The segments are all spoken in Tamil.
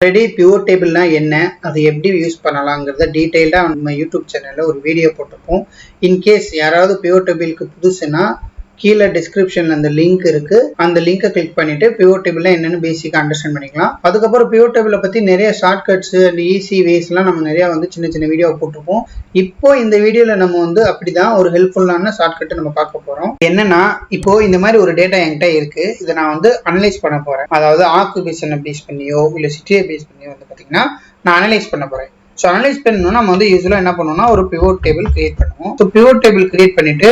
ஆல்ரெடி பியூர் டேபிள்னா என்ன, அதை எப்படி யூஸ் பண்ணலாங்கிறத டீட்டெயில்டாக நம்ம யூடியூப் சேனலில் ஒரு வீடியோ போட்டிருப்போம். இன்கேஸ் யாராவது பியூர் டேபிளுக்கு புதுசுன்னா கீழே டிஸ்கிரிப்ஷனில் அந்த லிங்க் இருக்குது. அந்த லிங்கை கிளிக் பண்ணிவிட்டு பியூர் டேபிள்னா என்னென்னு பேசிக்காக அண்டர்ஸ்டாண்ட் பண்ணிக்கலாம். அதுக்கப்புறம் பியூர் டேபிளை பற்றி நிறைய ஷார்ட்கட்ஸு அண்ட் ஈஸி வேஸ்லாம் நம்ம நிறையா சின்ன சின்ன வீடியோ போட்டிருப்போம். இப்போ இந்த வீடியோவில் நம்ம அப்படி தான் ஒரு ஹெல்ப்ஃபுல்லான ஷார்ட்கட்டு நம்ம பார்க்க போகிறோம். என்னன்னா, இப்போது இந்த மாதிரி ஒரு டேட்டா என்கிட்ட இருக்குது. இதை நான் அனலைஸ் பண்ண போகிறேன். அதாவது ஆக்குபேஷனை பேஸ் பண்ணியோ இல்லை சிட்டியை பேஸ் பண்ணியோ பார்த்தீங்கன்னா நான் அனலைஸ் பண்ண போகிறேன். ஸோ அனலைஸ் பண்ணணும்னா நம்ம யூஸ்வலாக என்ன பண்ணுவோம்னா ஒரு பிவோட் டேபிள் கிரியேட் பண்ணுவோம். ஸோ பிவோட் டேபிள் கிரியேட் பண்ணிட்டு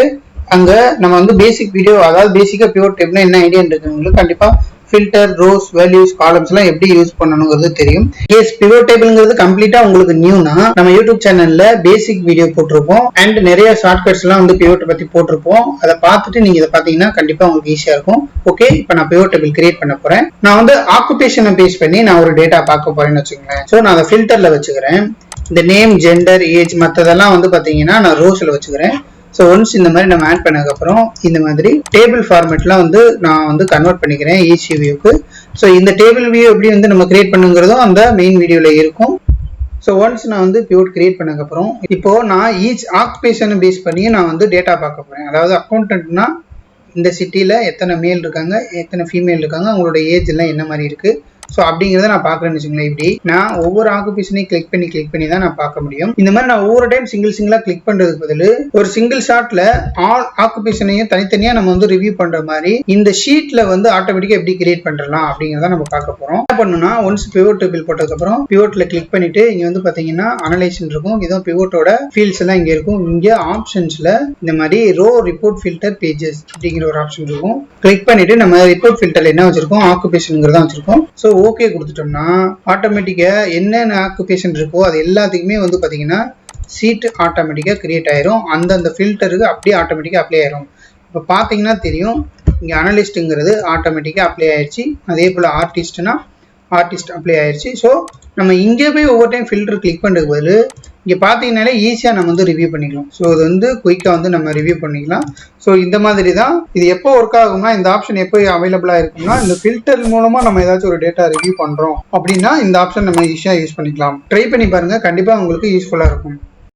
அங்க நம்ம பேசிக் வீடியோ, அதாவது பேசிக்கா பிவோட் டேபிள்னா என்ன ஐடியா இருக்குங்களுக்கு கண்டிப்பா ஃபில்டர், ரோஸ், வேல்யூஸ், காலம்ஸ் எல்லாம் எப்படி யூஸ் பண்ணணுங்கிறது தெரியும். எஸ், பிவோட் டேபிள்ங்கிறது கம்ப்ளீட்டா உங்களுக்கு நியூனா நம்ம யூடியூப் சேனல்ல பேசிக் வீடியோ போட்டிருப்போம் அண்ட் நிறைய ஷார்ட்கட்ஸ் எல்லாம் பிவோட் பத்தி போட்டிருப்போம். அதை பார்த்துட்டு நீங்க இதை பாத்தீங்கன்னா கண்டிப்பா உங்களுக்கு ஈஸியா இருக்கும். ஓகே, இப்போ நான் பிவோட் டேபிள் கிரியேட் பண்ண போறேன். நான் ஆக்குபேஷனை பேஸ் பண்ணி நான் ஒரு டேட்டா பார்க்க போறேன்னு வச்சுக்கோங்களேன். ஸோ நான் அதை ஃபில்டர்ல வச்சுக்கிறேன். இந்த நேம், ஜெண்டர், ஏஜ் மற்றதெல்லாம் பாத்தீங்கன்னா நான் ரோஸ்ல வச்சுக்கிறேன். ஸோ ஒன்ஸ் இந்த மாதிரி நம்ம ஆட் பண்ணதுக்கப்புறம் இந்த மாதிரி டேபிள் ஃபார்மேட்லாம் நான் கன்வெர்ட் பண்ணிக்கிறேன் ஈச் வியூக்கு. ஸோ இந்த டேபிள் வியூ எப்படி நம்ம கிரியேட் பண்ணுங்கிறதும் அந்த மெயின் வீடியோவில் இருக்கும். ஸோ ஒன்ஸ் நான் பிவோட் கிரியேட் பண்ணதுக்கப்புறம் இப்போ நான் ஈச் ஆக்குபேஷனை பேஸ் பண்ணி நான் டேட்டா பார்க்க போகிறேன். அதாவது அக்கௌண்டன்ட்னா இந்த சிட்டியில் எத்தனை மேல் இருக்காங்க, எத்தனை ஃபீமேல் இருக்காங்க, அவங்களோட ஏஜ் எல்லாம் என்ன மாதிரி இருக்குது. ஸோ அப்படிங்கிறத நான் பார்க்குறேன்னு வச்சுங்களேன். இப்படி நான் ஒவ்வொரு ஆக்குபேஷனையும் கிளிக் பண்ணி தான் நான் பார்க்க முடியும். இந்த மாதிரி நான் ஒவ்வொரு டைம் சிங்கிளாக கிளிக் பண்ணுறதுக்கு பதில் ஒரு சிங்கிள் ஷாட்டில் ஆல் ஆக்குபேஷனையும் தனித்தனியாக நம்ம ரிவ்யூ பண்ணுற மாதிரி இந்த ஷீட்டில் ஆட்டோமேட்டிக்காக எப்படி கிரியேட் பண்ணுறலாம் அப்படிங்கிறத நம்ம பார்க்க போகிறோம். என்ன பண்ணணும்னா ஒன்ஸ் பிவோட் டேபிள் போட்டதுக்கப்புறம் பிவோட்டில் கிளிக் பண்ணிட்டு இங்கே பார்த்தீங்கன்னா அனலைசேஷன் இருக்கும். இதுவும் பிவோட்டோட ஃபீல்ட்ஸ் எல்லாம் இங்கே இருக்கும். இங்கே ஆப்ஷன்ஸில் இந்த மாதிரி ரோ ரிப்போர்ட் ஃபில்டர் பேஜஸ் அப்படிங்கிற ஒரு ஆப்ஷன் இருக்கும். கிளிக் பண்ணிட்டு நம்ம ரிப்போர்ட் ஃபில்டர்ல என்ன வச்சிருக்கோம், ஆக்குபேஷனுங்கிறதா வச்சிருக்கோம். ஸோ ஓகே கொடுத்துட்டோம்னா ஆட்டோமேட்டிக்கா என்னென்ன ஆக்குபேஷன் இருக்கோ அது எல்லாத்துக்குமே பார்த்தீங்கன்னா சீட் ஆட்டோமேட்டிக்காக கிரியேட் ஆயிரும். அந்தந்த ஃபில்டருக்கு அப்படியே ஆட்டோமேட்டிக்காக அப்ளை ஆயிரும். இப்போ பார்த்தீங்கன்னா தெரியும், இங்கே அனலிஸ்ட்டுங்கிறது ஆட்டோமேட்டிக்காக அப்ளை ஆயிடுச்சு. அதே போல் ஆர்டிஸ்ட்னா ஆர்டிஸ்ட் அப்ளை ஆயிடுச்சு. ஸோ நம்ம இங்கே போய் ஒவ்வொரு டைம் ஃபில்டர் கிளிக் பண்ணுறதுக்கு பதில் இங்கே பார்த்தீங்கன்னாலே ஈஸியாக நம்ம ரிவ்யூ பண்ணிக்கலாம். ஸோ இது குயிக்காக நம்ம ரிவ்யூ பண்ணிக்கலாம். ஸோ இந்த மாதிரி தான் இது எப்போ ஒர்க் ஆகும்னா, இந்த ஆப்ஷன் எப்போ அவைலபிளாக இருக்கும்னா இந்த ஃபில்டர் மூலமாக நம்ம ஏதாச்சும் ஒரு டேட்டா ரிவ்யூ பண்ணுறோம் அப்படின்னா இந்த ஆப்ஷன் நம்ம ஈஸியாக யூஸ் பண்ணிக்கலாம். ட்ரை பண்ணி பாருங்கள், கண்டிப்பாக உங்களுக்கு யூஸ்ஃபுல்லாக இருக்கும்.